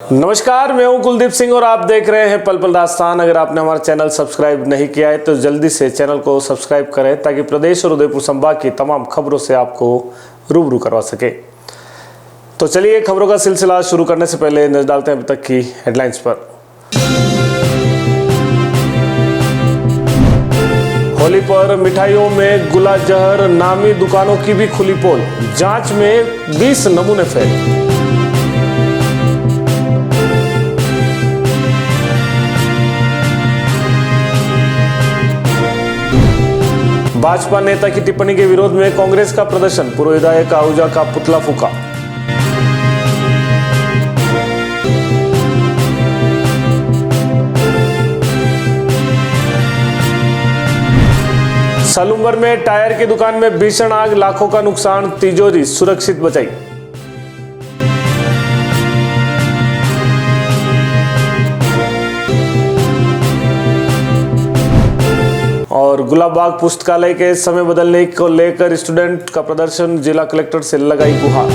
नमस्कार, मैं हूं कुलदीप सिंह और आप देख रहे हैं पल पल राजस्थान। अगर आपने हमारा चैनल सब्सक्राइब नहीं किया है तो जल्दी से चैनल को सब्सक्राइब करें ताकि प्रदेश और उदयपुर संभाग की तमाम खबरों से आपको रूबरू करवा सके। तो चलिए खबरों का सिलसिला शुरू करने से पहले नजर डालते हैं अभी तक की हेडलाइंस पर। होली पर मिठाइयों में गुला जहर, नामी दुकानों की भी खुली पोल, जांच में 20 नमूने फेल। भाजपा नेता की टिप्पणी के विरोध में कांग्रेस का प्रदर्शन, पूर्व विधायक आहूजा का पुतला फूका। सलूम्बर में टायर की दुकान में भीषण आग, लाखों का नुकसान, तिजोरी सुरक्षित बचाई। और गुलाबबाग पुस्तकालय के समय बदलने को लेकर स्टूडेंट का प्रदर्शन, जिला कलेक्टर से लगाई गुहार।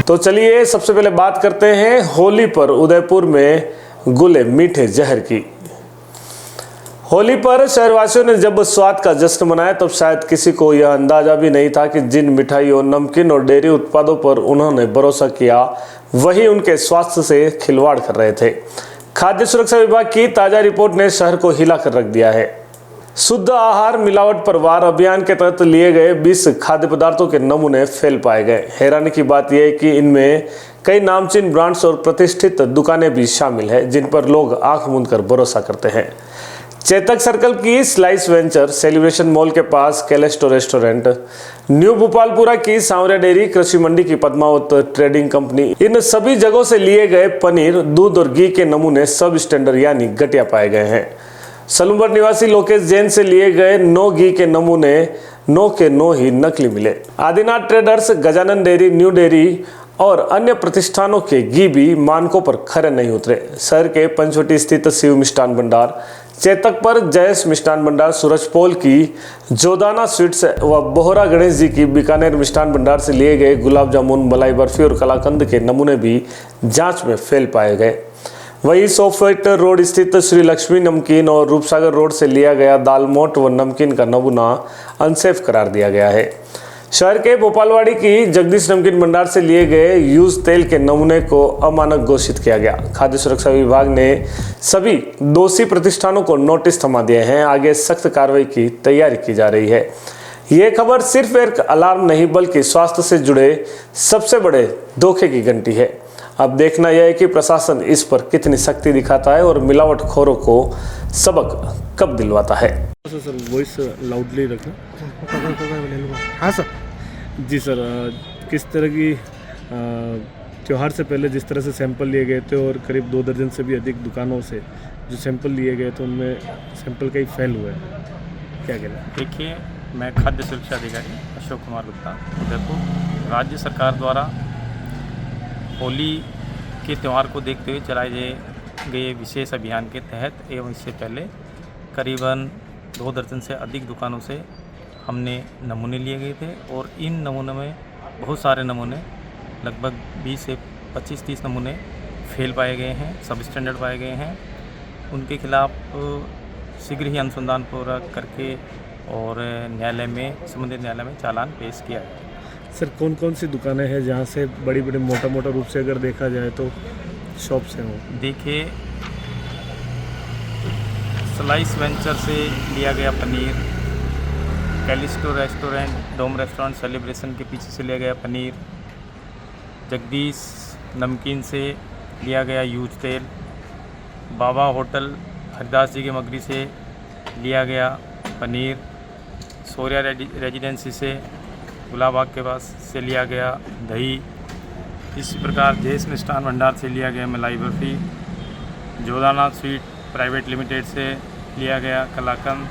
तो चलिए सबसे पहले बात करते हैं होली पर उदयपुर में गुले मीठे जहर की। होली पर शहरवासियों ने जब स्वाद का जश्न मनाया तब शायद किसी को यह अंदाजा भी नहीं था कि जिन मिठाइयों, नमकीन और डेयरी उत्पादों पर उन्होंने भरोसा किया वही उनके स्वास्थ्य से खिलवाड़ कर रहे थे। खाद्य सुरक्षा विभाग की ताजा रिपोर्ट ने शहर को हिला कर रख दिया है। शुद्ध आहार मिलावट पर वार अभियान के तहत लिए गए 20 खाद्य पदार्थों के नमूने फेल पाए गए। हैरानी की बात यह है कि इनमें कई नामचीन ब्रांड्स और प्रतिष्ठित दुकानें भी शामिल हैं जिन पर लोग आंख मूंद कर भरोसा करते हैं। चेतक सर्कल की स्लाइस वेंचर, सेलिब्रेशन मॉल के पास कैलेस्टो रेस्टोरेंट, न्यू भोपालपुरा की सांवरिया डेयरी, कृषि मंडी की पद्मावत ट्रेडिंग कंपनी, इन सभी जगहों से लिए गए पनीर, दूध और घी के नमूने सब स्टैंडर्ड यानी घटिया पाए गए हैं। सलूम्बर निवासी लोकेश जैन से लिए गए 9 घी के नमूने 9 के 9 ही नकली मिले। Adinath traders, Gajanan dairy, new dairy और अन्य प्रतिष्ठानों के घी भी मानकों पर खरे नहीं उतरे। शहर के पंचवटी स्थित शिव मिष्ठान भंडार, चेतक पर जयेश मिष्ठान भंडार, सूरजपोल की जोदाना स्वीट्स व बोहरा गणेश जी की बीकानेर मिष्ठान भंडार से लिए गए गुलाब जामुन, मलाई बर्फी और कलाकंद के नमूने भी जांच में फेल पाए गए। वहीं सोफेट रोड स्थित श्री लक्ष्मी नमकीन और रूपसागर रोड से लिया गया दालमोट व नमकीन का नमूना अनसेफ करार दिया गया है। शहर के भोपालवाड़ी की जगदीश नमकीन भंडार से लिए गए यूज तेल के नमूने को अमानक घोषित किया गया। खाद्य सुरक्षा विभाग ने सभी दोषी प्रतिष्ठानों को नोटिस थमा दिए हैं। आगे सख्त कार्रवाई की तैयारी की जा रही है। ये खबर सिर्फ एक अलार्म नहीं बल्कि स्वास्थ्य से जुड़े सबसे बड़े धोखे की घंटी है। अब देखना यह है कि प्रशासन इस पर कितनी सख्ती दिखाता है और मिलावटखोरों को सबक कब दिलवाता है। सर वॉइस लाउडली रखना। हाँ सर। जी सर, किस तरह की त्यौहार से पहले जिस तरह से सैंपल लिए गए थे और करीब 2 दर्जन से भी अधिक दुकानों से जो सैंपल लिए गए थे उनमें सैंपल कई फेल हुए, क्या कहना है? देखिए, मैं खाद्य सुरक्षा अधिकारी अशोक कुमार गुप्ता उदयपुर। राज्य सरकार द्वारा होली के त्यौहार को देखते हुए चलाए गए विशेष अभियान के तहत एवं इससे पहले करीबन 2 दर्जन से अधिक दुकानों से हमने नमूने लिए गए थे और इन नमूनों में बहुत सारे नमूने, लगभग 20 से 25-30 नमूने फेल पाए गए हैं, सब स्टैंडर्ड पाए गए हैं। उनके खिलाफ शीघ्र ही अनुसंधान पूरा करके और संबंधित न्यायालय में चालान पेश किया है। सर, कौन कौन सी दुकानें हैं जहाँ से बड़ी मोटा रूप से अगर देखा जाए तो शॉप से हो? देखिए, स्लाइस वेंचर से लिया गया पनीर, कैलिस्टो रेस्टोरेंट, डोम रेस्टोरेंट सेलिब्रेशन के पीछे से लिया गया पनीर, जगदीश नमकीन से लिया गया यूज तेल, बाबा होटल हरदास जी के मगरी से लिया गया पनीर, सूर्या रेजिडेंसी से गुलाबबाग के पास से लिया गया दही, इसी प्रकार जयेश मिष्ठान भंडार से लिया गया मलाई बर्फी, जोदाना स्वीट प्राइवेट लिमिटेड से लिया गया कलाकंद,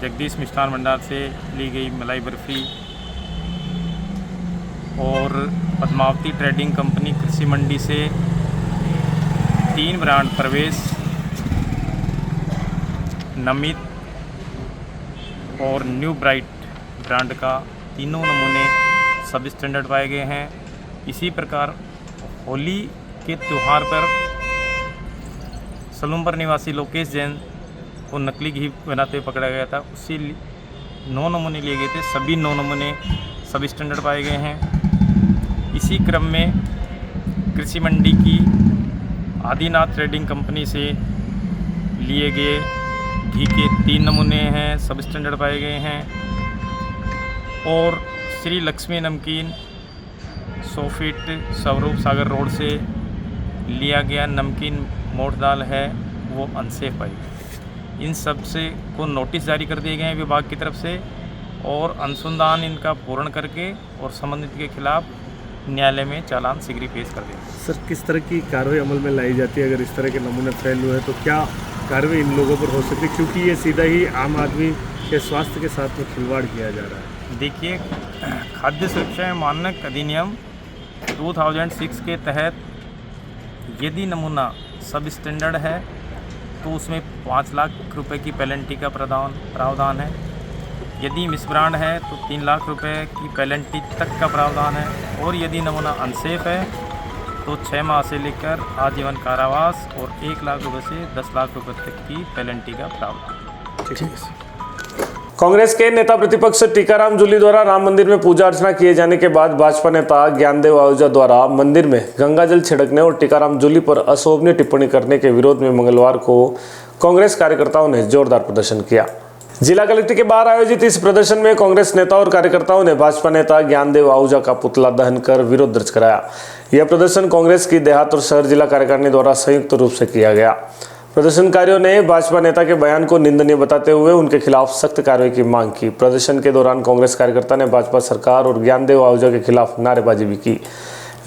जगदीश मिष्ठान भंडार से ली गई मलाई बर्फी और पद्मावती ट्रेडिंग कंपनी कृषि मंडी से 3 ब्रांड प्रवेश, नमित और न्यू ब्राइट ब्रांड का तीनों नमूने सब स्टैंडर्ड पाए गए हैं। इसी प्रकार होली के त्यौहार पर सलूमपुर निवासी लोकेश जैन को नकली घी बनाते हुए पकड़ा गया था। उससे 9 नमूने लिए गए थे, सभी 9 नमूने सब स्टैंडर्ड पाए गए हैं। इसी क्रम में कृषि मंडी की आदिनाथ ट्रेडिंग कंपनी से लिए गए घी के 3 नमूने हैं, सब स्टैंडर्ड पाए गए हैं। और श्री लक्ष्मी नमकीन 100 फीट स्वरूप सागर रोड से लिया गया नमकीन मोठ दाल है, वो अनसेफ पाई गई। इन सब से को नोटिस जारी कर दिए गए हैं विभाग की तरफ से और अनुसंधान इनका पूर्ण करके और संबंधित के खिलाफ न्यायालय में चालान शीघ्र पेश कर देंगे। सर, किस तरह की कार्रवाई अमल में लाई जाती है अगर इस तरह के नमूने फैल हुए हैं तो क्या कार्रवाई इन लोगों पर हो सकती है, क्योंकि ये सीधा ही आम आदमी के स्वास्थ्य के साथ में खिलवाड़ किया जा रहा है? देखिए, खाद्य सुरक्षा मानक अधिनियम 2006 के तहत यदि नमूना सब स्टैंडर्ड है तो उसमें 5 लाख रुपए की पेनल्टी का प्रावधान है। यदि मिसब्रांड है तो 3 लाख रुपए की पेनल्टी तक का प्रावधान है। और यदि नमूना अनसेफ है तो 6 माह से लेकर आजीवन कारावास और 1 लाख रुपए से 10 लाख रुपए तक की पेनल्टी का प्रावधान। ठीक है। कांग्रेस के नेता प्रतिपक्ष टीकाराम जूली द्वारा राम मंदिर में पूजा अर्चना किए जाने के बाद भाजपा नेता ज्ञानदेव आहूजा द्वारा मंदिर में गंगाजल छिड़कने और टीकाराम जूली पर अशोभनीय टिप्पणी करने के विरोध में मंगलवार को कांग्रेस कार्यकर्ताओं ने जोरदार प्रदर्शन किया। जिला कलेक्टर के बाहर आयोजित इस प्रदर्शन में कांग्रेस नेता और कार्यकर्ताओं ने भाजपा नेता ज्ञानदेव आहूजा का पुतला दहन कर विरोध दर्ज कराया। यह प्रदर्शन कांग्रेस की देहात और शहर जिला कार्यकारिणी द्वारा संयुक्त रूप से किया गया। प्रदर्शनकारियों ने भाजपा नेता के बयान को निंदनीय बताते हुए उनके खिलाफ सख्त कार्रवाई की मांग की। प्रदर्शन के दौरान कांग्रेस कार्यकर्ता ने भाजपा सरकार और ज्ञानदेव आहूजा के खिलाफ नारेबाजी भी की।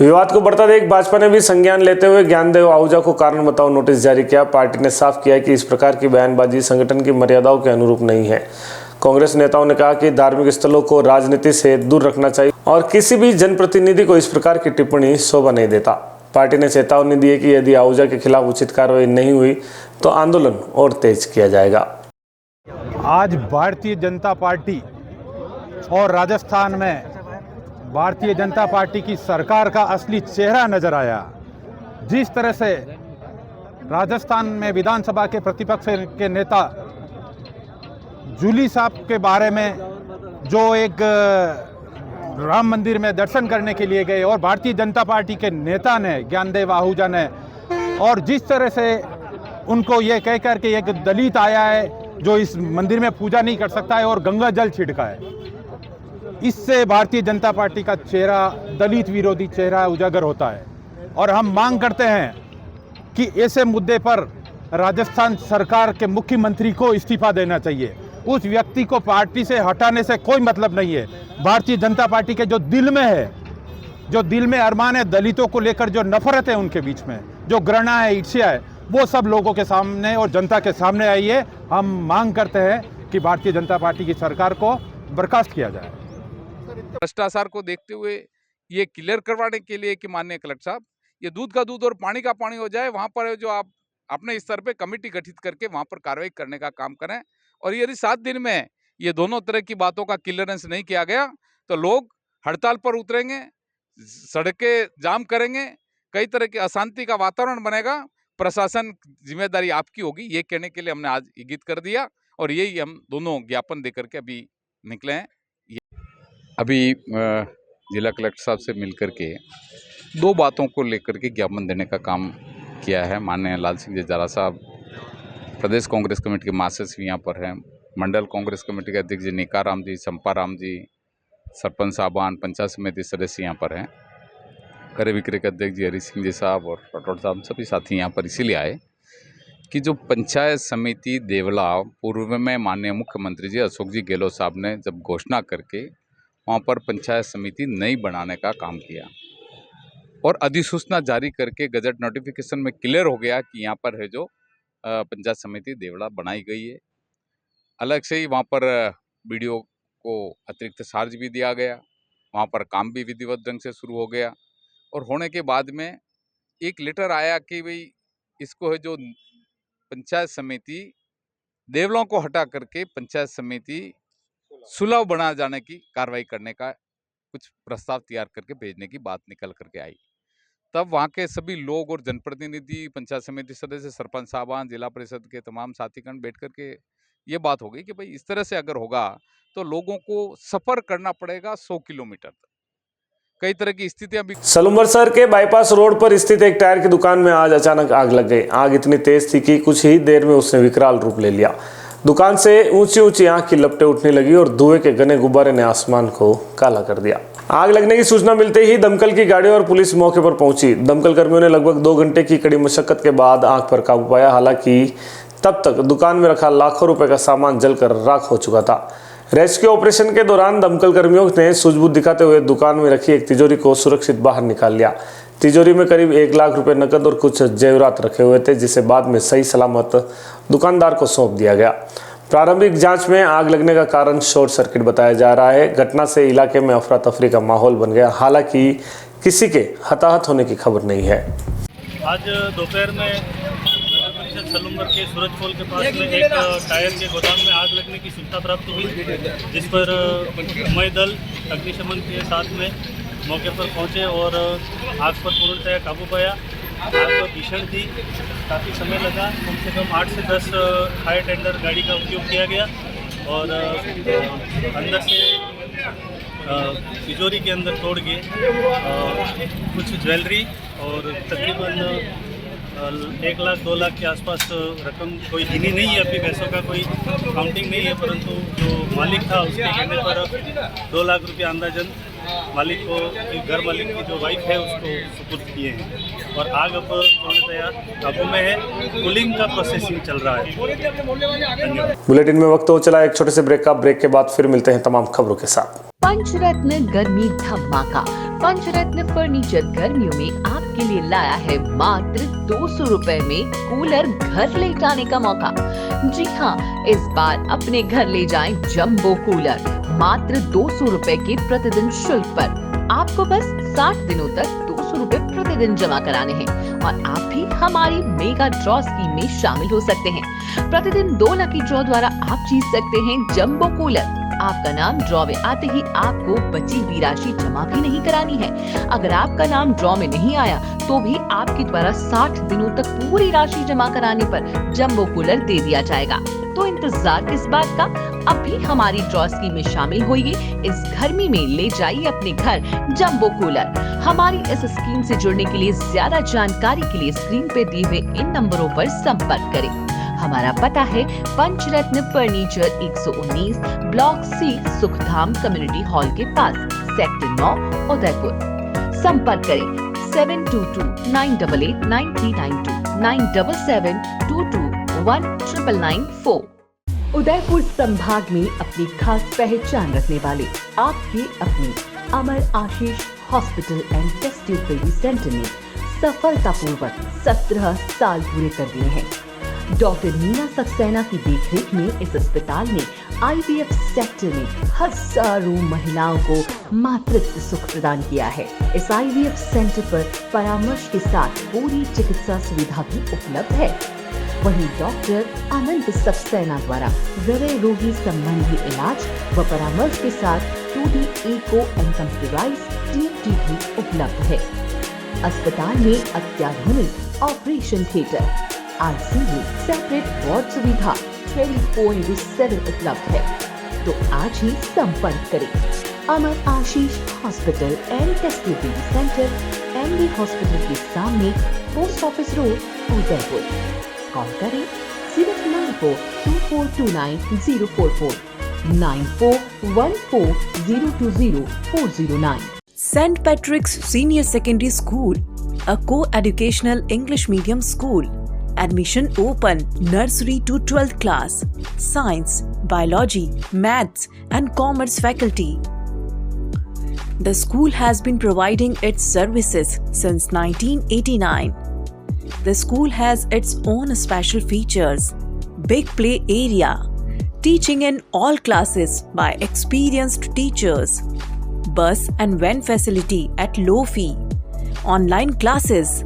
विवाद को बढ़ता देख भाजपा ने भी संज्ञान लेते हुए ज्ञानदेव आहूजा को कारण बताओ नोटिस जारी किया। पार्टी ने साफ किया कि इस प्रकार की बयानबाजी संगठन की मर्यादाओं के अनुरूप नहीं है। कांग्रेस नेताओं ने कहा कि धार्मिक स्थलों को राजनीति से दूर रखना चाहिए और किसी भी जनप्रतिनिधि को इस प्रकार की टिप्पणी शोभा नहीं देता। पार्टी ने चेतावनी दी है कि यदि आहूजा के खिलाफ उचित कार्रवाई नहीं हुई तो आंदोलन और तेज किया जाएगा। आज भारतीय जनता पार्टी और राजस्थान में भारतीय जनता पार्टी की सरकार का असली चेहरा नजर आया। जिस तरह से राजस्थान में विधानसभा के प्रतिपक्ष के नेता जूली साहब के बारे में जो एक राम मंदिर में दर्शन करने के लिए गए और भारतीय जनता पार्टी के नेता ने ज्ञानदेव आहूजा ने, और जिस तरह से उनको ये कह कर के एक दलित आया है जो इस मंदिर में पूजा नहीं कर सकता है और गंगा जल छिड़का है, इससे भारतीय जनता पार्टी का चेहरा, दलित विरोधी चेहरा उजागर होता है। और हम मांग करते हैं कि ऐसे मुद्दे पर राजस्थान सरकार के मुख्यमंत्री को इस्तीफा देना चाहिए। उस व्यक्ति को पार्टी से हटाने से कोई मतलब नहीं है। भारतीय जनता पार्टी के जो दिल में है, जो दिल में अरमान है, दलितों को लेकर जो नफरत है उनके बीच में, जो घृणा है, ईर्ष्या है, वो सब लोगों के सामने और जनता के सामने आई है। हम मांग करते हैं कि भारतीय जनता पार्टी की सरकार को बर्खास्त किया जाए। भ्रष्टाचार को देखते हुए ये क्लियर करवाने के लिए कि माननीय कलेक्टर साहब, ये दूध का दूध और पानी का पानी हो जाए, वहाँ पर जो आप अपने स्तर पे कमेटी गठित करके वहाँ पर कार्रवाई करने का काम करें। और यदि 7 दिन में ये दोनों तरह की बातों का क्लियरेंस नहीं किया गया तो लोग हड़ताल पर उतरेंगे, सड़कें जाम करेंगे, कई तरह की अशांति का वातावरण बनेगा। प्रशासन जिम्मेदारी आपकी होगी, ये कहने के लिए हमने आज इंगित कर दिया और यही हम दोनों ज्ञापन देकर के अभी निकले हैं। अभी जिला कलेक्टर साहब से मिलकर के 2 बातों को लेकर के ज्ञापन देने का काम किया है। माननीय लाल सिंह जजारा साहब प्रदेश कांग्रेस कमेटी के महासचिव यहाँ पर हैं, मंडल कांग्रेस कमेटी के अध्यक्ष जी निकाराम जी, चंपाराम जी, सरपंच साहबान, पंचायत समिति सदस्य यहाँ पर हैं, क्रय विक्रय के अध्यक्ष जी हरी सिंह जी साहब और राठौड़ साहब, सभी साथी यहाँ पर इसीलिए आए कि जो पंचायत समिति देवला पूर्व में माननीय मुख्यमंत्री जी अशोक जी गहलोत साहब ने जब घोषणा करके वहाँ पर पंचायत समिति नई बनाने का काम किया और अधिसूचना जारी करके गजट नोटिफिकेशन में क्लियर हो गया कि यहाँ पर है जो पंचायत समिति देवला बनाई गई है। अलग से ही वहाँ पर बीडीओ को अतिरिक्त चार्ज भी दिया गया, वहाँ पर काम भी विधिवत ढंग से शुरू हो गया। और होने के बाद में एक लेटर आया कि भाई इसको है जो पंचायत समिति देवलों को हटा करके पंचायत समिति सुलभ बना जाने की कार्रवाई करने का कुछ प्रस्ताव तैयार करके भेजने की बात निकल करके आई। तब वहाँ के सभी लोग और जनप्रतिनिधि, पंचायत समिति सदस्य, सरपंच साहबान, जिला परिषद के तमाम साथीगण बैठ करके ये बात हो गई कि भाई इस तरह से अगर होगा तो लोगों को सफर करना पड़ेगा 100 किलोमीटर तक। कई तरह की स्थितियां भी। सलूमर शहर के बाईपास रोड पर स्थित एक टायर की दुकान में आज अचानक आग लग गई। आग इतनी तेज थी कि कुछ ही देर में उसने विकराल रूप ले लिया। दुकान से ऊंची ऊंची आग की लपटें उठने लगी और धुएं के घने गुब्बारे ने आसमान को काला कर दिया। आग लगने की सूचना मिलते ही दमकल की गाड़ी और पुलिस मौके पर पहुंची। दमकल कर्मियों ने लगभग 2 घंटे की कड़ी मशक्कत के बाद आग पर काबू पाया। हालांकि तब तक दुकान में रखा लाखों रुपए का सामान जलकर राख हो चुका था। रेस्क्यू ऑपरेशन के दौरान दमकल कर्मियों ने सूझबूझ दिखाते हुए दुकान में रखी एक तिजोरी को सुरक्षित बाहर निकाल लिया। तिजोरी में करीब 1 लाख रुपए नकद और कुछ जेवरात रखे हुए थे, जिसे बाद में सही सलामत दुकानदार को सौंप दिया गया। प्रारंभिक जांच में आग लगने का कारण शॉर्ट सर्किट बताया जा रहा है। घटना से इलाके में अफरा तफरी का माहौल बन गया। हालांकि किसी के हताहत होने की खबर नहीं है। आज दोपहर में नगर परिषद सलूमर के सूरज पोल के पास में एक टायर के गोदाम में आग लगने की सूचना प्राप्त हुई, जिस पर मय दल अग्निशमन के साथ में मौके पर पहुंचे और आग पर पूर्णतः काबू पाया। आग भीषण थी, काफ़ी समय लगा, कम से कम 8 से 10 फायर टेंडर गाड़ी का उपयोग किया गया और अंदर से तिजोरी के अंदर तोड़ के कुछ ज्वेलरी और तकरीबन 1 लाख 2 लाख के आसपास रकम, कोई गिनी नहीं है, अभी पैसों का कोई काउंटिंग नहीं है, परंतु जो मालिक था उसके कहने पर 2 लाख रुपये अंदाजन मालिक को, घर मालिक की जो वाइफ है उसको सुपुर्द किए हैं और आग अब पूर्णतया काबू में है। कूलिंग का प्रोसेसिंग चल रहा है। बुलेटिन में वक्त हो चला एक छोटे से ब्रेक का। ब्रेक के बाद फिर मिलते हैं तमाम खबरों के साथ। पंचरत्न गर्मी धमाका। पंचरत्न फर्नीचर गर्मियों में आपके लिए लाया है मात्र 200 रुपए में कूलर घर ले जाने का मौका। जी हाँ, इस बार अपने घर ले जाएं जंबो कूलर मात्र 200 रुपए के प्रतिदिन शुल्क पर। आपको बस 60 दिनों तक 200 रुपए प्रतिदिन जमा कराने हैं और आप भी हमारी मेगा ड्रॉ स्कीम में शामिल हो सकते हैं। प्रतिदिन 2 लकी ड्रॉ द्वारा आप जीत सकते हैं जंबो कूलर। आपका नाम ड्रॉ में आते ही आपको बची हुई राशि जमा भी नहीं करानी है। अगर आपका नाम ड्रॉ में नहीं आया तो भी आपके द्वारा 60 दिनों तक पूरी राशि जमा कराने पर जंबो कूलर दे दिया जाएगा। तो इंतजार किस बात का, अब भी हमारी ड्रॉ स्कीम में शामिल होइए। इस गर्मी में ले जाइए अपने घर जंबो कूलर। हमारी इस स्कीम से जुड़ने के लिए ज्यादा जानकारी के लिए स्क्रीन पे दिए हुए इन नंबरों पर संपर्क करें। हमारा पता है Panchratna furniture 119 block C Sukhdham community hall के पास, सेक्टर 9 उदयपुर। संपर्क करें 7229889392 9772219994। उदयपुर संभाग में अपनी खास पहचान रखने वाले आपके अपने Amar Ashish hospital and test tube baby centre ने सफलतापूर्वक 17 साल पूरे कर दिए हैं। डॉक्टर मीना सक्सेना की देखरेख में इस अस्पताल ने IVF सेक्टर में हजारों महिलाओं को मातृत्व सुख प्रदान किया है। इस IVF सेंटर पर परामर्श के साथ पूरी चिकित्सा सुविधा भी उपलब्ध है। वहीं डॉक्टर अनंत सक्सेना द्वारा हृदय रोगी संबंधी इलाज व परामर्श के साथ 2D echo and computerised TFT भी उपलब्ध है। अस्पताल में अत्याधुनिक operation theatre, ICU, separate ward सुविधा 24/7 उपलब्ध है। तो आज ही संपर्क करें Amar Ashish hospital and test tube baby centre, MD hospital के सामने, post office road, Udaipur. Call करें 0942429 9414020409। St. Patrick's Senior Secondary School, a co-educational English medium school. Admission open. Nursery to 12th class. Science, Biology, Maths and Commerce faculty. The school has been providing its services since 1989. The school has its own special features. Big play area. Teaching in all classes by experienced teachers. Bus and van facility at low fee. Online classes.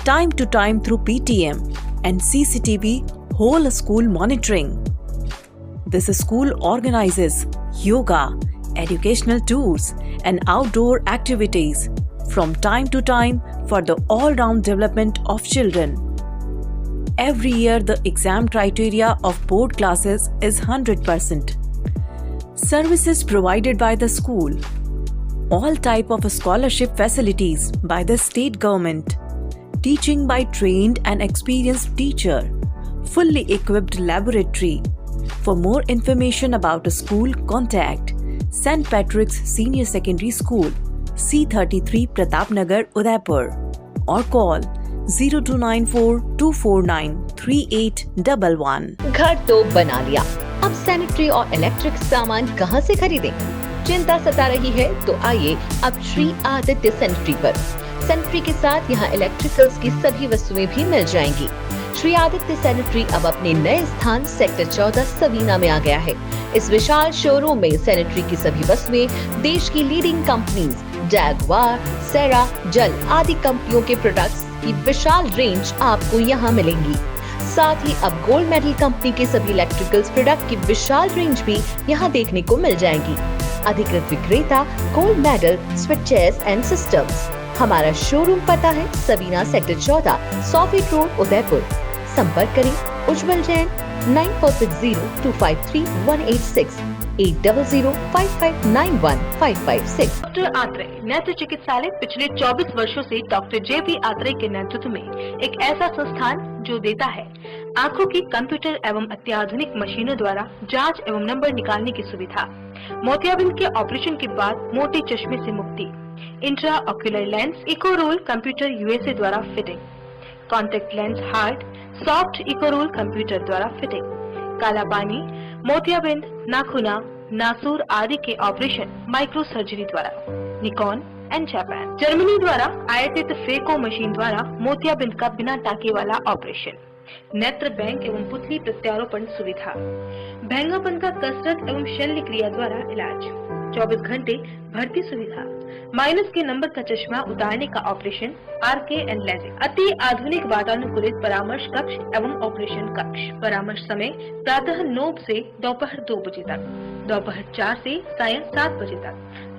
Time to time through PTM and CCTV whole school monitoring. This school organizes yoga, educational tours, and outdoor activities from time to time for the all-round development of children. Every year, the exam criteria of board classes is 100%. Services provided by the school. All type of scholarship facilities by the state government. Teaching by trained and experienced teacher. Fully equipped laboratory. For more information about the school, contact St. Patrick's Senior Secondary School, C33 Pratapnagar, Udaipur, or call 0294-249-3811. घर तो बना लिया, अब sanitary और electric सामान कहां से खरीदें? चिंता सता रही है तो आइए अब श्री आदित्य सैनिटरी पर। सैनिटरी के साथ यहाँ इलेक्ट्रिकल्स की सभी वस्तुएं भी मिल जाएंगी। श्री आदित्य सैनिटरी अब अपने नए स्थान सेक्टर 14 सवीना में आ गया है। इस विशाल शोरूम में सैनिटरी की सभी वस्तुएं देश की लीडिंग कंपनीज जैगवार, सेरा, जल आदि कंपनियों के प्रोडक्ट्स की विशाल रेंज आपको यहाँ मिलेंगी। साथ ही अब गोल्ड मेडल कंपनी के सभी इलेक्ट्रिकल्स प्रोडक्ट की विशाल रेंज भी यहाँ देखने को मिल जाएंगी। अधिकृत विक्रेता gold medal switches and systems. हमारा शोरूम पता है Savina sector 14, 100 feet road, Udaipur. संपर्क करें उज्जवल जैन 9460253186 8005591556। डॉक्टर आत्रेय नेत्र चिकित्सालय पिछले 24 वर्षों से डॉक्टर जे.बी. आत्रेय के नेतृत्व में एक ऐसा संस्थान जो देता है आंखों की कंप्यूटर एवं अत्याधुनिक मशीनों द्वारा जांच एवं नंबर निकालने की सुविधा, मोतियाबिंद के ऑपरेशन के बाद मोटे चश्मे से मुक्ति, इंट्रा ऑक्यूलर लेंस, इको रोल कंप्यूटर यूएसए द्वारा fitting, contact lens hard, soft इको रोल कंप्यूटर द्वारा फिटिंग, काला पानी, मोतियाबिंद, नाखूना, नासूर आदि के ऑपरेशन माइक्रो सर्जरी द्वारा, निकॉन एंड जापान, जर्मनी द्वारा आयातित फेको मशीन द्वारा मोतियाबिंद का बिना टाके वाला ऑपरेशन, नेत्र बैंक एवं पुतली प्रत्यारोपण सुविधा, भैंगापन का कसरत एवं शल्य क्रिया द्वारा इलाज, 24 घंटे भर्ती सुविधा, माइनस के नंबर का चश्मा उतारने का ऑपरेशन, RK एंड लेजिक, अति आधुनिक वातानुकूलित परामर्श कक्ष एवं ऑपरेशन कक्ष। परामर्श समय प्रातः 9 से दोपहर 2 बजे तक, दोपहर 4 से सायं 7 बजे तक,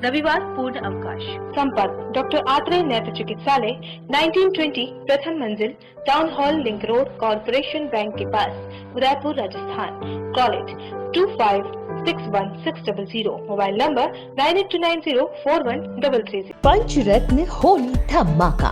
रविवार पूर्ण अवकाश। संपर्क डॉक्टर आत्रेय नेत्र चिकित्सालय 1920 प्रथम मंजिल, town hall, link road, corporation bank के पास, Udaipur, Rajasthan. College 256160, mobile number 9829041330। Panchratna Holi धमाका।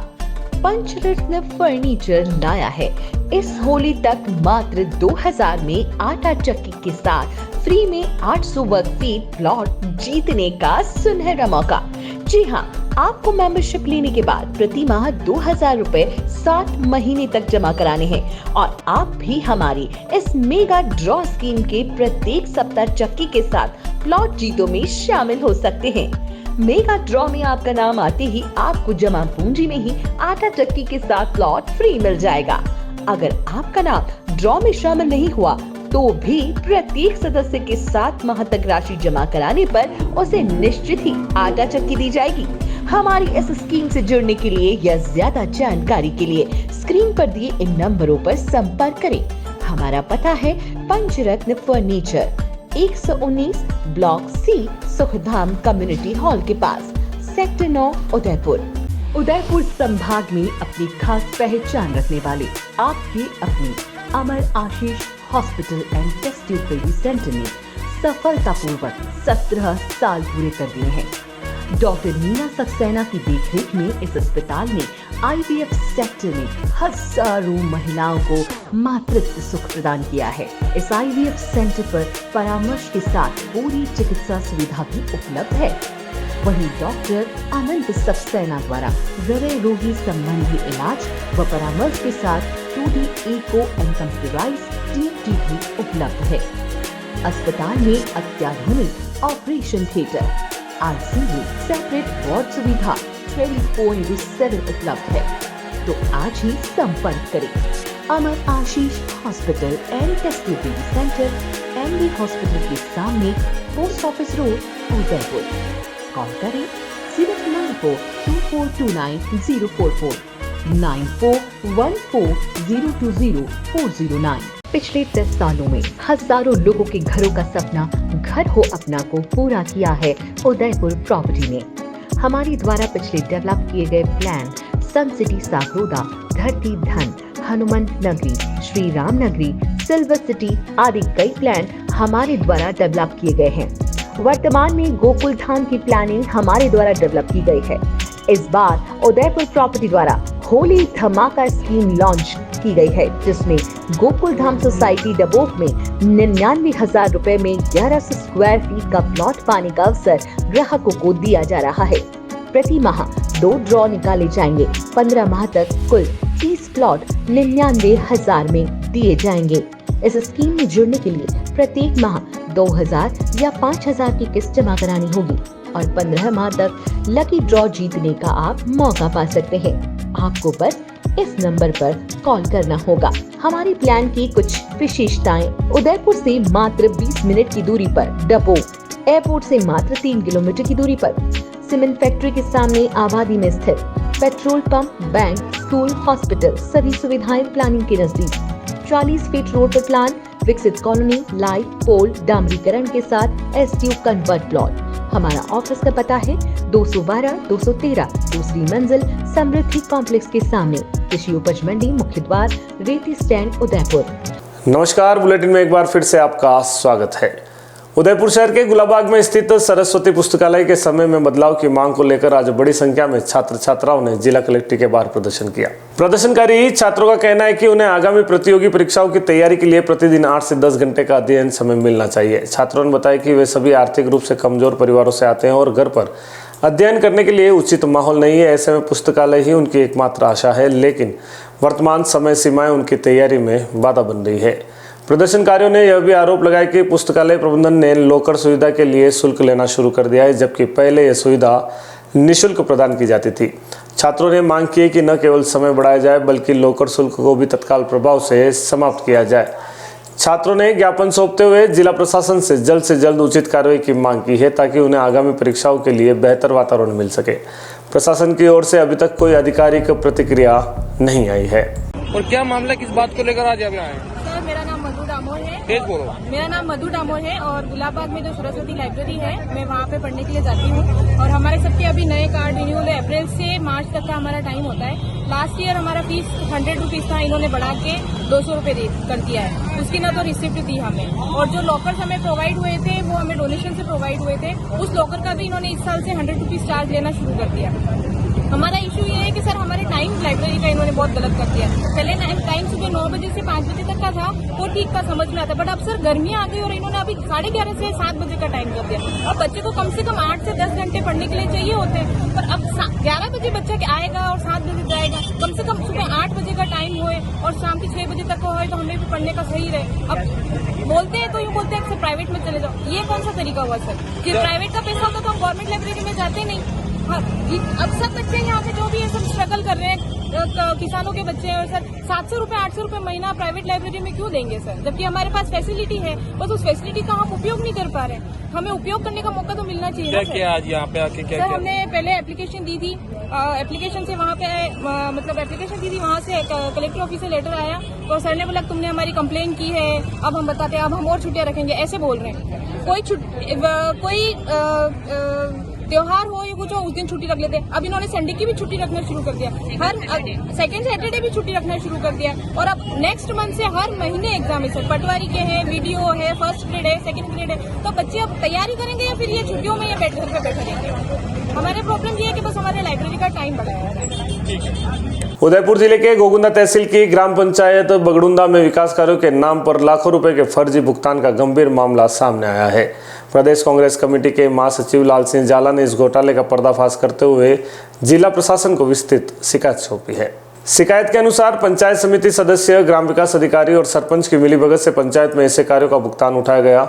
पंचरत्न फर्नीचर लाया है इस होली तक मात्र 2000 में आटा चक्की के साथ फ्री में 800 वर्ग फीट प्लॉट जीतने का सुनहरा मौका। जी हाँ, आपको मेंबरशिप लेने के बाद प्रति माह 2000 रुपए 7 महीने तक जमा कराने हैं और आप भी हमारी इस मेगा ड्रॉ स्कीम के प्रत्येक सप्ताह चक्की के साथ प्लॉट जीतों में शामिल हो सकते हैं। मेगा ड्रॉ में आपका नाम आते ही आपको जमा पूंजी में ही आटा चक्की के साथ प्लॉट फ्री मिल जाएगा। अगर आपका नाम ड्रॉ में शामिल नहीं हुआ तो भी प्रत्येक सदस्य के 7 माह तक राशि जमा कराने पर उसे निश्चित ही आटा चक्की दी जाएगी। हमारी इस स्कीम से जुड़ने के लिए या ज्यादा जानकारी के लिए स्क्रीन पर दिए इन नंबरों पर संपर्क करें। हमारा पता है Panchratna furniture, 119 block C, Sukhdham community hall के पास, सेक्टर 9, उदयपुर। उदयपुर संभाग में अपनी खास पहचान रखने वाले आपके अपने Amar Ashish hospital and test tube baby centre ने सफलतापूर्वक 17 साल पूरे कर दिए हैं। डॉक्टर मीना सक्सेना की देखरेख में इस अस्पताल ने IVF सेक्टर में हजारों महिलाओं को मातृत्व सुख प्रदान किया है। इस IVF सेंटर पर परामर्श के साथ पूरी चिकित्सा सुविधा भी उपलब्ध है। वहीं डॉक्टर अनंत सक्सेना द्वारा हृदय रोगी संबंधी इलाज व परामर्श के साथ 2D echo and computerised TMT भी उपलब्ध है। अस्पताल में अत्याधुनिक operation theatre, ICU, separate ward सुविधा 24/7 उपलब्ध है। तो आज ही संपर्क करें। Amar Ashish hospital and test tube baby centre, MD hospital के सामने, post office road, Udaipur. Call करें 0942429 044 9414020409। पिछले 10 सालों में हजारों लोगों के घरों का सपना घर हो अपना को पूरा किया है उदयपुर प्रॉपर्टी ने। हमारे द्वारा पिछले डेवलप किए गए प्लान सन सिटी सागरोदा, धरती धन, हनुमंत नगरी, श्री राम नगरी, सिल्वर सिटी आदि कई प्लान हमारे द्वारा डेवलप किए गए हैं। वर्तमान में गोकुल धाम की प्लानिंग हमारे द्वारा डेवलप की गई है। इस बार उदयपुर प्रॉपर्टी द्वारा होली धमाका स्कीम लॉन्च की गई है, जिसमें गोकुल धाम सोसाइटी डबोक में 99,000 रुपए में 1100 स्क्वायर फीट का प्लॉट पाने का अवसर ग्राहकों को दिया जा रहा है। प्रति माह 2 ड्रॉ निकाले जाएंगे। 15 माह तक कुल 30 प्लॉट 99,000 में दिए जाएंगे। इस स्कीम में जुड़ने के लिए प्रत्येक माह 2,000 या 5,000 की किस्त जमा करानी होगी और 15 माह तक लकी ड्रॉ जीतने का आप मौका पा सकते हैं। आपको बस इस नंबर पर कॉल करना होगा। हमारे प्लान की कुछ विशेषताएं: उदयपुर से मात्र 20 मिनट की दूरी पर डबोक, एयरपोर्ट से मात्र 3 किलोमीटर की दूरी पर, सीमेंट फैक्ट्री के सामने आबादी में स्थित, petrol pump, bank, school, hospital सभी सुविधाएं प्लानिंग के नजदीक, 40 फीट रोड पर प्लान, विकसित कॉलोनी, लाइट पोल, डामरीकरण के साथ एसटीयू कन्वर्ट प्लॉट। हमारा ऑफिस का पता है 212-213 दूसरी मंजिल, समृद्धि कॉम्प्लेक्स के सामने, कृषि उपज मंडी, मुख्य द्वार, रेती स्टैंड, उदयपुर। नमस्कार, बुलेटिन में एक बार फिर से आपका स्वागत है। उदयपुर शहर के गुलाबाग में स्थित सरस्वती पुस्तकालय के समय में बदलाव की मांग को लेकर आज बड़ी संख्या में छात्र छात्राओं ने जिला कलेक्ट्रेट के बाहर प्रदर्शन किया। प्रदर्शनकारी छात्रों का कहना है कि उन्हें आगामी प्रतियोगी परीक्षाओं की तैयारी के लिए प्रतिदिन 8 से 10 घंटे का अध्ययन समय मिलना चाहिए। छात्रों ने बताया कि वे सभी आर्थिक रूप से कमजोर परिवारों से आते हैं और घर पर अध्ययन करने के लिए उचित माहौल नहीं है। ऐसे में पुस्तकालय ही उनकी एकमात्र आशा है, लेकिन वर्तमान समय सीमाएं उनकी तैयारी में बाधा बन रही है। प्रदर्शनकारियों ने यह भी आरोप लगाया कि पुस्तकालय प्रबंधन ने लॉकर सुविधा के लिए शुल्क लेना शुरू कर दिया है, जबकि पहले यह सुविधा निःशुल्क प्रदान की जाती थी। छात्रों ने मांग की कि न केवल समय बढ़ाया जाए बल्कि लॉकर शुल्क को भी तत्काल प्रभाव से समाप्त किया जाए। छात्रों ने ज्ञापन सौंपते हुए जिला प्रशासन से जल्द उचित कार्रवाई की मांग की है, ताकि उन्हें आगामी परीक्षाओं के लिए बेहतर वातावरण मिल सके। प्रशासन की ओर से अभी तक कोई आधिकारिक प्रतिक्रिया नहीं आई है। और क्या मामला, किस बात को लेकर आज यहाँ आए? सर, मेरा नाम मधु डामोर है। तेज बोलो। मेरा नाम मधु डामोर है और गुलाबाग में जो सरस्वती लाइब्रेरी है, मैं वहाँ पे पढ़ने के लिए जाती हूँ। और हमारे सबके अभी नए कार्ड रिन्यूअल है। अप्रैल से मार्च तक का हमारा टाइम होता है। लास्ट ईयर हमारा फीस 100 रुपीज था, इन्होंने बढ़ा के 200 रुपए कर दिया है। उसकी ना तो रिसिप्ट दी हमें, और जो लॉकर्स हमें प्रोवाइड हुए थे वो हमें डोनेशन से प्रोवाइड हुए थे। उस लॉकर का भी इन्होंने इस साल से 100 रुपीज चार्ज लेना शुरू कर दिया। हमारा इशू ये है कि सर हमारे टाइम लाइब्रेरी का इन्होंने बहुत गलत कर दिया। पहले टाइम सुबह 9 बजे से 5 बजे तक का था, वो ठीक था, समझ में आता, बट अब सर गर्मियां आ गई और इन्होंने अभी 11:30 से 7 बजे का टाइम कर दिया। और बच्चे को कम से कम 8 से 10 घंटे पढ़ने के लिए चाहिए होते हैं, पर अब 11 बजे बच्चा आएगा और 7 बजे जाएगा। कम से कम सुबह 8 बजे का टाइम होए और शाम के 6 बजे तक का होए तो हमें भी पढ़ने का सही रहे। अब बोलते हैं तो यूँ बोलते हैं कि प्राइवेट में चले जाओ, ये कौन सा तरीका हुआ सर? कि प्राइवेट का पैसा होता तो हम गवर्नमेंट लाइब्रेरी में जाते नहीं। हाँ, अब सब बच्चे यहाँ पे जो भी है सब स्ट्रगल कर रहे हैं, किसानों के बच्चे हैं। और सर 700 रुपए 800 रुपए महीना प्राइवेट लाइब्रेरी में क्यों देंगे सर, जबकि हमारे पास फैसिलिटी है, बस उस फैसिलिटी का हम उपयोग नहीं कर पा रहे। हमें उपयोग करने का मौका तो मिलना चाहिए ना सर। आज यहाँ पे आके क्या सर हमने पहले एप्लीकेशन दी थी, एप्लीकेशन से वहाँ पे मतलब एप्लीकेशन दी थी, वहाँ से कलेक्टर ऑफिस से लेटर आया तो सर ने बोला तुमने हमारी कंप्लेन की है, अब हम बताते हैं, अब हम और छुट्टियां रखेंगे, ऐसे बोल रहे हैं। कोई त्योहार हो या कुछ हो उस दिन छुट्टी रख लेते हैं। अब इन्होंने संडे की भी छुट्टी रखना शुरू कर दिया, हर सेकंड सैटरडे भी छुट्टी रखना शुरू कर दिया। और अब नेक्स्ट मंथ से हर महीने एग्जाम है सर, पटवारी के हैं, वीडियो है, फर्स्ट ग्रेड है, सेकंड ग्रेड है। तो बच्चे अब तैयारी करेंगे या फिर ये छुट्टियों में या घर पे बैठे रहेंगे? हमारे प्रॉब्लम ये है कि बस हमारे लाइब्रेरी का टाइम बढ़ाया है। उदयपुर जिले के गोगुंदा तहसील की ग्राम पंचायत बगड़ुंदा में विकास कार्यों के नाम पर लाखों रुपए के फर्जी भुगतान का गंभीर मामला सामने आया है। प्रदेश कांग्रेस कमेटी के महासचिव लाल सिंह जाला ने इस घोटाले का पर्दाफाश करते हुए जिला प्रशासन को विस्तृत शिकायत सौंपी है। शिकायत के अनुसार पंचायत समिति सदस्य, ग्राम विकास अधिकारी और सरपंच की मिलीभगत से पंचायत में ऐसे कार्यों का भुगतान उठाया गया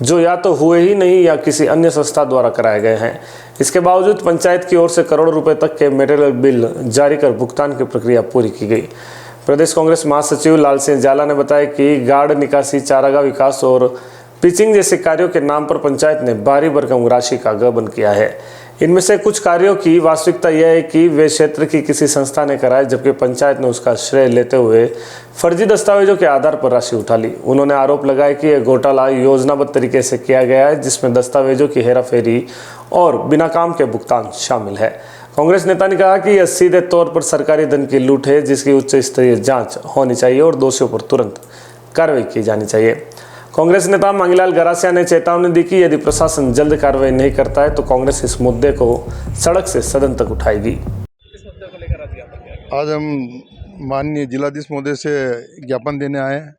जो या तो हुए ही नहीं या किसी अन्य संस्था द्वारा कराए गए हैं। इसके बावजूद पंचायत की ओर से करोड़ों रुपए तक के मटेरियल बिल जारी कर भुगतान की प्रक्रिया पूरी की गई। प्रदेश कांग्रेस महासचिव लाल सिंह जाला ने बताया कि गार्ड निकासी, चारागाह विकास और पिचिंग जैसे कार्यों के नाम पर पंचायत ने भारी भरकम राशि का गबन किया है। इनमें से कुछ कार्यों की वास्तविकता यह है कि वे क्षेत्र की किसी संस्था ने कराए, जबकि पंचायत ने उसका श्रेय लेते हुए फर्जी दस्तावेजों के आधार पर राशि उठा ली। उन्होंने आरोप लगाया कि यह घोटाला योजनाबद्ध तरीके से किया गया है, जिसमें दस्तावेजों की हेराफेरी और बिना काम के भुगतान शामिल है। कांग्रेस नेता ने कहा कि यह सीधे तौर पर सरकारी धन की लूट है, जिसकी उच्च स्तरीय जांच होनी चाहिए और दोषियों पर तुरंत कार्रवाई की जानी चाहिए। कांग्रेस नेता मांगीलाल गरासिया ने चेतावनी दी कि यदि प्रशासन जल्द कार्रवाई नहीं करता है तो कांग्रेस इस मुद्दे को सड़क से सदन तक उठाएगी। आज हम माननीय जिलाधीश महोदय से ज्ञापन देने आए हैं।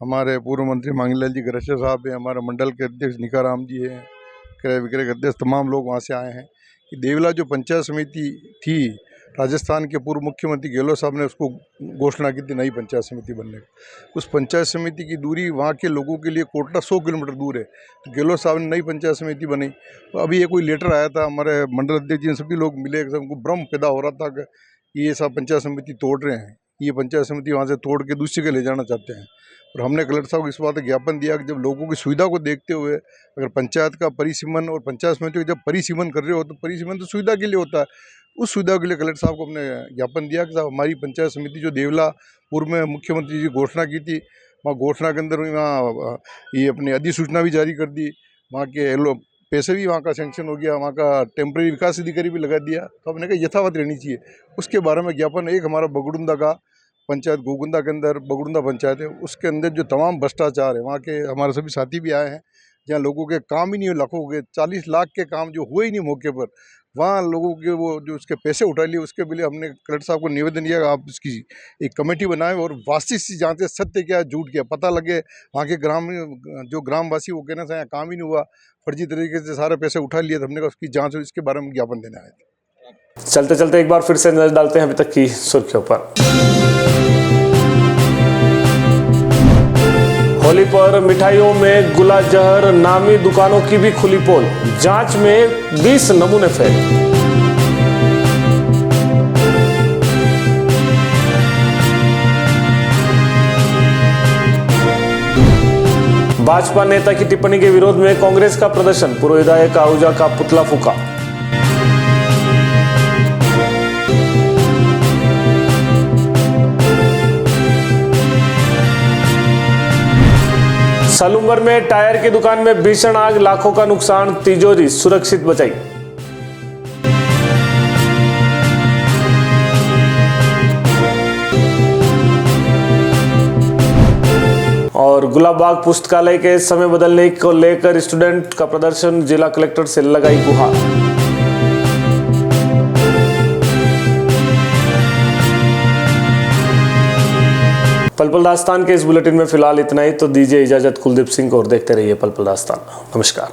हमारे पूर्व मंत्री मांगीलाल जी गरासिया साहब हैं, हमारे मंडल के अध्यक्ष निकाराम जी हैं, क्रय विक्रय के अध्यक्ष, तमाम लोग वहाँ से आए हैं कि देवला जो पंचायत समिति थी, राजस्थान के पूर्व मुख्यमंत्री गहलोत साहब ने उसको घोषणा की थी नई पंचायत समिति बनने की। उस पंचायत समिति की दूरी वहाँ के लोगों के लिए कोटला 100 किलोमीटर दूर है। तो गहलोत साहब ने नई पंचायत समिति बनी। तो अभी ये कोई लेटर आया था, हमारे मंडल अध्यक्ष जी सभी लोग मिले, सबको भ्रम पैदा हो रहा था कि ये सब पंचायत समिति तोड़ रहे हैं, ये पंचायत समिति वहाँ से तोड़ के दूसरी के ले जाना चाहते हैं। और हमने कलेक्टर साहब को इस बात का ज्ञापन दिया कि जब लोगों की सुविधा को देखते हुए अगर पंचायत का परिसीमन और पंचायत समिति का जब परिसीमन कर रहे हो तो परिसीमन तो सुविधा के लिए होता है। उस सुविधा के लिए कलेक्टर साहब को हमने ज्ञापन दिया कि साहब हमारी पंचायत समिति जो देवला पूर्व में मुख्यमंत्री जी घोषणा की थी, वहाँ घोषणा के अंदर वहाँ ये अपनी अधिसूचना भी जारी कर दी, वहाँ के पैसे भी वहाँ का सेंक्शन हो गया, वहाँ का टेम्प्रेरी विकास अधिकारी भी लगा दिया। तो हमने कहा यथावत रहनी चाहिए। उसके बारे में ज्ञापन एक हमारा बगड़ुंदा का पंचायत, गोगुंदा के अंदर बगड़ुंदा पंचायत है, उसके अंदर जो तमाम भ्रष्टाचार है, वहाँ के हमारे सभी साथी भी आए हैं, जहाँ लोगों के काम ही नहीं हुए, लाखों के 40 लाख के काम जो हुए ही नहीं मौके पर, वहाँ लोगों के वो जो उसके पैसे उठा लिए, उसके लिए हमने कलेक्टर साहब को निवेदन दिया कि आप इसकी एक कमेटी बनाएं और वास्तविक सी जांचें, सत्य क्या झूठ क्या पता लगे। वहाँ के ग्रामवासी वो कहना चाहिए काम ही नहीं हुआ, फर्जी तरीके से सारे पैसे उठा लिए। तो हमने कहा उसकी जाँच हो, इसके बारे में ज्ञापन देने आए थे। चलते चलते एक बार फिर से नजर डालते हैं अभी तक की सुर्खियों पर। होली पर मिठाइयों में गुला जहर, नामी दुकानों की भी खुली पोल, जांच में 20 नमूने फेल। भाजपा नेता की टिप्पणी के विरोध में कांग्रेस का प्रदर्शन, पूर्व विधायक आहूजा का पुतला फूका। सालुंबर में टायर की दुकान में भीषण आग, लाखों का नुकसान, तिजोरी सुरक्षित बचाई। और गुलाबबाग पुस्तकालय के समय बदलने को लेकर स्टूडेंट का प्रदर्शन, जिला कलेक्टर से लगाई गुहार। पल पल दास्तान के इस बुलेटिन में फिलहाल इतना ही। तो दीजिए इजाजत कुलदीप सिंह को और देखते रहिए पल पल दास्तान। नमस्कार।